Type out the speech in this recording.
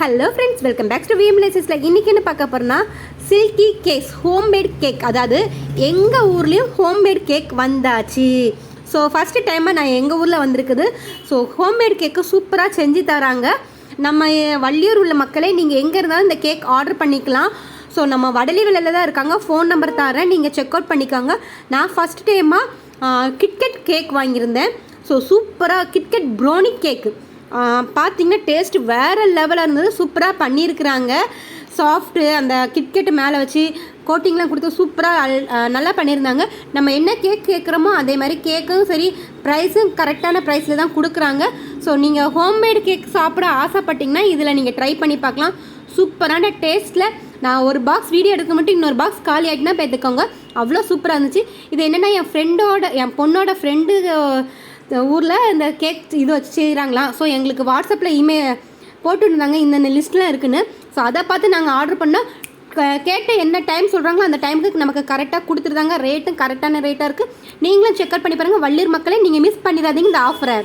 Hello friends, welcome back to விஎம்எல்எஸ்எஸ்ல. இன்றைக்கி என்ன பார்க்க போகிறோன்னா சில்கி கேக்ஸ் ஹோம்மேட் கேக். அதாவது எங்கள் ஊர்லேயும் ஹோம்மேட் கேக் வந்தாச்சு. ஸோ ஃபஸ்ட்டு டைமாக நான் எங்கள் ஊரில் வந்திருக்குது. ஸோ ஹோம்மேட் கேக்கு சூப்பராக செஞ்சு தராங்க. நம்ம வள்ளியூர் உள்ள மக்களே, நீங்கள் எங்கே இருந்தாலும் இந்த கேக் ஆர்டர் பண்ணிக்கலாம். ஸோ நம்ம வடலி விலையில் தான் இருக்காங்க. ஃபோன் நம்பர் தரேன், நீங்கள் செக் அவுட் பண்ணிக்கோங்க. நான் ஃபஸ்ட் டைமாக கிட்கட் கேக் வாங்கியிருந்தேன். ஸோ சூப்பராக கிட்கட் ப்ரௌனி கேக்கு பார்த்திங்கன்னா டேஸ்ட் வேறு லெவலாக இருந்தது. சூப்பராக பண்ணியிருக்கிறாங்க. சாஃப்ட்டு அந்த கிட்கெட்டு மேலே வச்சு கோட்டிங்லாம் கொடுத்து சூப்பராக நல்லா பண்ணியிருந்தாங்க. நம்ம என்ன கேக் கேட்குறோமோ அதே மாதிரி கேக்கும் சரி, ப்ரைஸும் கரெக்டான ப்ரைஸில் தான் கொடுக்குறாங்க. ஸோ நீங்கள் ஹோம்மேட் கேக் சாப்பிட ஆசைப்பட்டிங்கன்னா இதில் நீங்கள் ட்ரை பண்ணி பார்க்கலாம். சூப்பரான டேஸ்ட்டில் நான் ஒரு பாக்ஸ் வீடியோ எடுக்க மட்டும் இன்னொரு பாக்ஸ் காலி ஆகிட்டுனா பார்த்துக்கோங்க. அவ்வளோ சூப்பராக இருந்துச்சு. இது என்னென்னா என் பொண்ணோட ஃப்ரெண்டு ஊரில் இந்த கேக் இது வச்சு செய்கிறாங்களாம். ஸோ எங்களுக்கு வாட்ஸ்அப்பில் இமெயில் போட்டுருந்தாங்க, இந்த லிஸ்ட்லாம் இருக்குன்னு. ஸோ அதை பார்த்து நாங்கள் ஆர்டர் பண்ணோம். கேட்ட என்ன டைம் சொல்கிறாங்களோ அந்த டைமுக்கு நமக்கு கரெக்டாக கொடுத்துருந்தாங்க. ரேட்டும் கரெக்டான ரேட்டாக இருக்குது. நீங்களும் செக் அவுட் பண்ணி பாருங்கள். வள்ளியூர் மக்களே, நீங்கள் மிஸ் பண்ணிடாதீங்க இந்த ஆஃபரை.